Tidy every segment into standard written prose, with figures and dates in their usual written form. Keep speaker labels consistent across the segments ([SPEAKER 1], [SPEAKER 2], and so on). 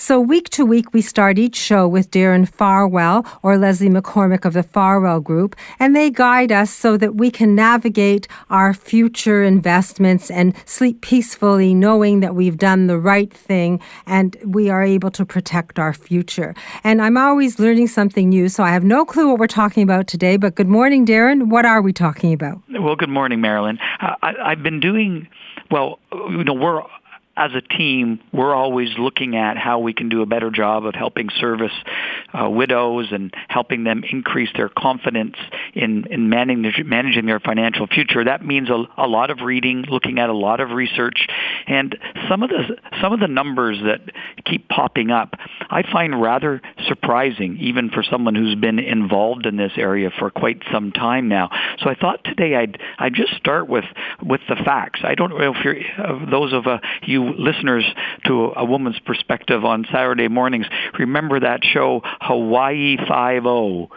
[SPEAKER 1] So week to week, we start each show with Darren Farwell or Leslie McCormick of the Farwell Group, and they guide us so that we can navigate our future investments and sleep peacefully knowing that we've done the right thing and we are able to protect our future. And I'm always learning something new, so I have no clue what we're talking about today, but good morning, Darren. What are we talking about?
[SPEAKER 2] Well, good morning, Marilyn. I've been doing, as a team, we're always looking at how we can do a better job of helping service widows and helping them increase their confidence in managing their financial future. That means a lot of reading, looking at a lot of research, and some of the numbers that keep popping up, I find rather surprising, even for someone who's been involved in this area for quite some time now. So I thought today I'd just start with the facts. I don't know if you're those of you listeners to A Woman's Perspective on Saturday mornings remember that show Hawaii 5-0.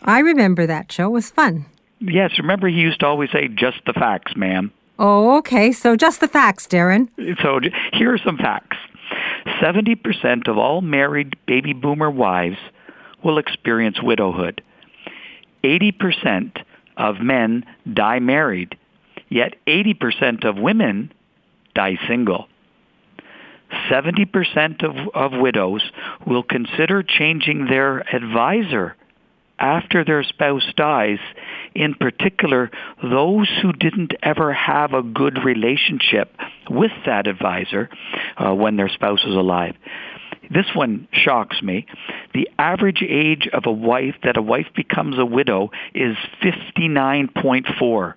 [SPEAKER 1] I remember that show. It was fun.
[SPEAKER 2] Yes, remember he used to always say, "Just the facts, ma'am."
[SPEAKER 1] Oh, okay. So just the facts, Darren.
[SPEAKER 2] So here are some facts. 70% of all married baby boomer wives will experience widowhood. 80% of men die married, yet 80% of women die single. 70% of widows will consider changing their advisor after their spouse dies, in particular those who didn't ever have a good relationship with that advisor when their spouse was alive. This one shocks me. The average age of a wife becomes a widow is 59.4.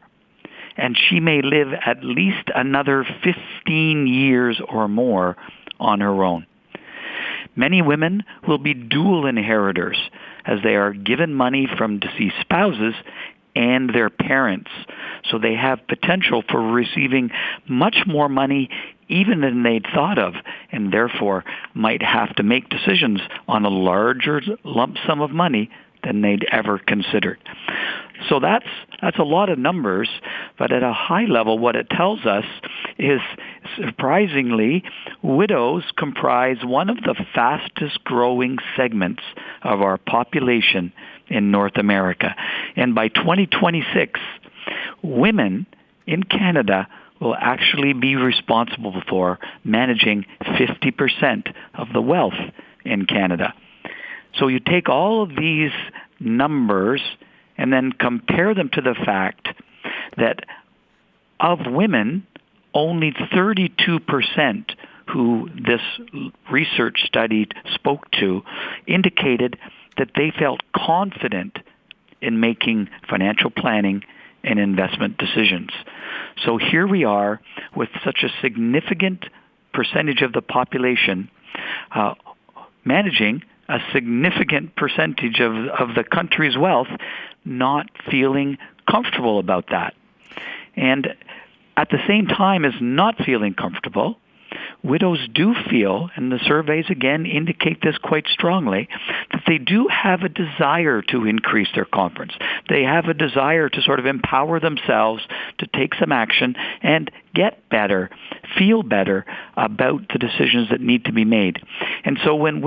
[SPEAKER 2] And she may live at least another 15 years or more on her own. Many women will be dual inheritors as they are given money from deceased spouses and their parents. So they have potential for receiving much more money even than they'd thought of, and therefore might have to make decisions on a larger lump sum of money than they'd ever considered. So that's a lot of numbers, but at a high level, what it tells us is, surprisingly, widows comprise one of the fastest growing segments of our population in North America. And by 2026, women in Canada will actually be responsible for managing 50% of the wealth in Canada. So you take all of these numbers and then compare them to the fact that of women, only 32% who this research study spoke to indicated that they felt confident in making financial planning and investment decisions. So here we are with such a significant percentage of the population managing a significant percentage of the country's wealth, not feeling comfortable about that. And at the same time as not feeling comfortable, widows do feel, and the surveys again indicate this quite strongly, that they do have a desire to increase their confidence. They have a desire to sort of empower themselves to take some action and get better, feel better about the decisions that need to be made. And so when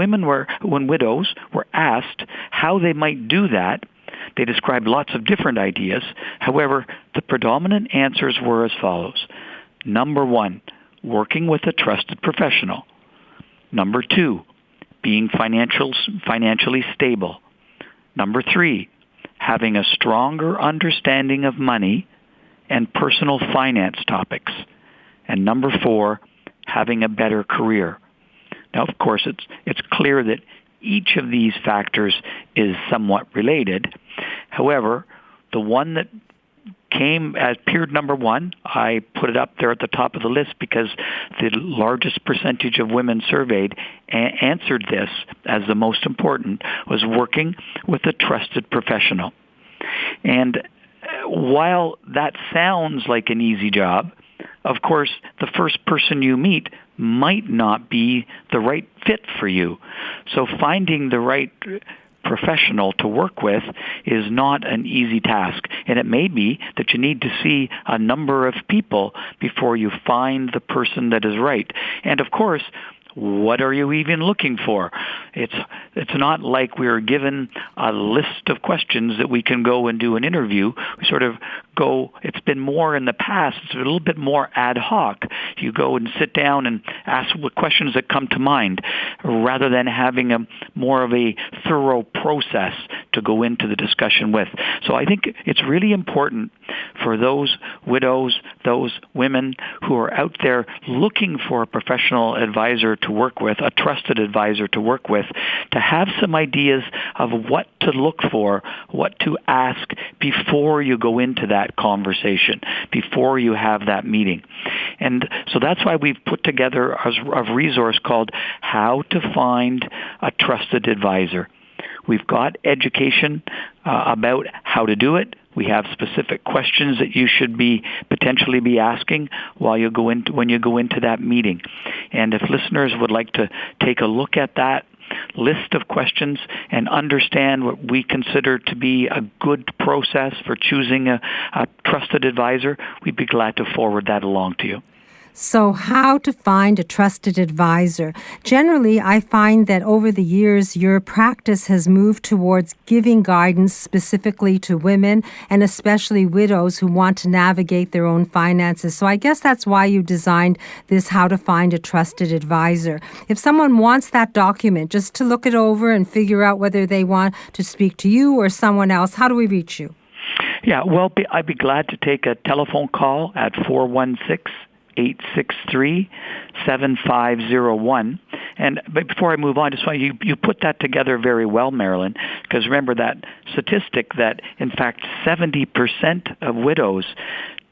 [SPEAKER 2] widows were asked how they might do that, they described lots of different ideas. However, the predominant answers were as follows. Number one, working with a trusted professional. Number two, being financially stable. Number three, having a stronger understanding of money and personal finance topics. And number four, having a better career. Now, of course, it's clear that each of these factors is somewhat related. However, the one that appeared number one, I put it up there at the top of the list because the largest percentage of women surveyed answered this as the most important, was working with a trusted professional. And while that sounds like an easy job, of course, the first person you meet might not be the right fit for you. So finding the right professional to work with is not an easy task. And it may be that you need to see a number of people before you find the person that is right. And of course, what are you even looking for? It's not like we're given a list of questions that we can go and do an interview. We sort of go, it's been more in the past, it's a little bit more ad hoc. You go and sit down and ask what questions that come to mind rather than having more of a thorough process to go into the discussion with. So I think it's really important for those widows, those women who are out there looking for a professional advisor to work with, a trusted advisor to work with, to have some ideas of what to look for, what to ask before you go into that conversation, before you have that meeting. And so that's why we've put together a resource called How to Find a Trusted Advisor. We've got education about how to do it. We have specific questions that you should potentially be asking when you go into that meeting. And if listeners would like to take a look at that list of questions and understand what we consider to be a good process for choosing a trusted advisor, we'd be glad to forward that along to you.
[SPEAKER 1] So how to find a trusted advisor. Generally, I find that over the years, your practice has moved towards giving guidance specifically to women and especially widows who want to navigate their own finances. So I guess that's why you designed this How to Find a Trusted Advisor. If someone wants that document just to look it over and figure out whether they want to speak to you or someone else, how do we reach you?
[SPEAKER 2] Yeah, well, I'd be glad to take a telephone call at 416-863-7501. But before I move on, just want you put that together very well, Marilyn, because remember that statistic that, in fact, 70% of widows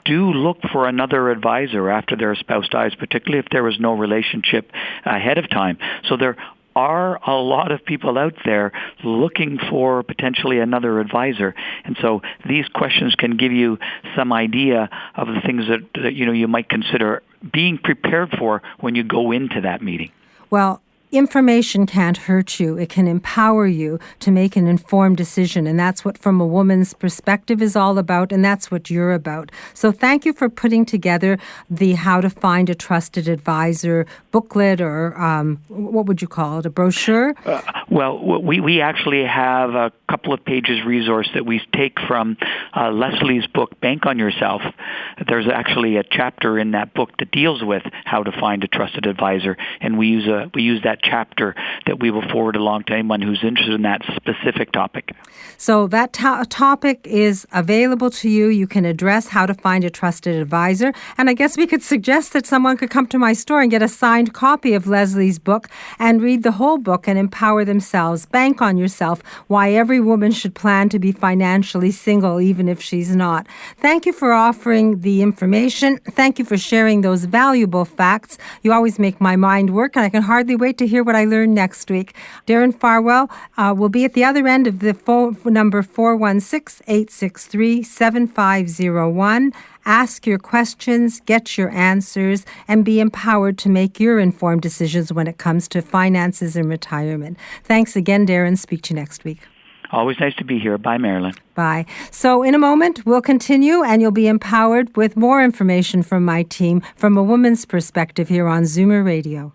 [SPEAKER 2] do look for another advisor after their spouse dies, particularly if there was no relationship ahead of time. So there are a lot of people out there looking for potentially another advisor. And so these questions can give you some idea of the things that you might consider being prepared for when you go into that meeting.
[SPEAKER 1] Well, information can't hurt you. It can empower you to make an informed decision. And that's what From a Woman's Perspective is all about. And that's what you're about. So thank you for putting together the How to Find a Trusted Advisor booklet, or what would you call it, a brochure?
[SPEAKER 2] Well, we actually have a couple of pages resource that we take from Leslie's book, Bank on Yourself. There's actually a chapter in that book that deals with how to find a trusted advisor. And we use that chapter that we will forward along to anyone who's interested in that specific topic.
[SPEAKER 1] So that topic is available to you. You can address How to Find a Trusted Advisor. And I guess we could suggest that someone could come to my store and get a signed copy of Leslie's book and read the whole book and empower themselves. Bank on Yourself, Why Every Woman Should Plan to Be Financially Single, even if she's not. Thank you for offering the information. Thank you for sharing those valuable facts. You always make my mind work, and I can hardly wait to hear what I learn next week. Darren Farwell will be at the other end of the phone number 416-863-7501. Ask your questions, get your answers, and be empowered to make your informed decisions when it comes to finances and retirement. Thanks again, Darren. Speak to you next week.
[SPEAKER 2] Always nice to be here. Bye, Marilyn.
[SPEAKER 1] Bye. So in a moment, we'll continue, and you'll be empowered with more information from my team from a woman's perspective here on Zoomer Radio.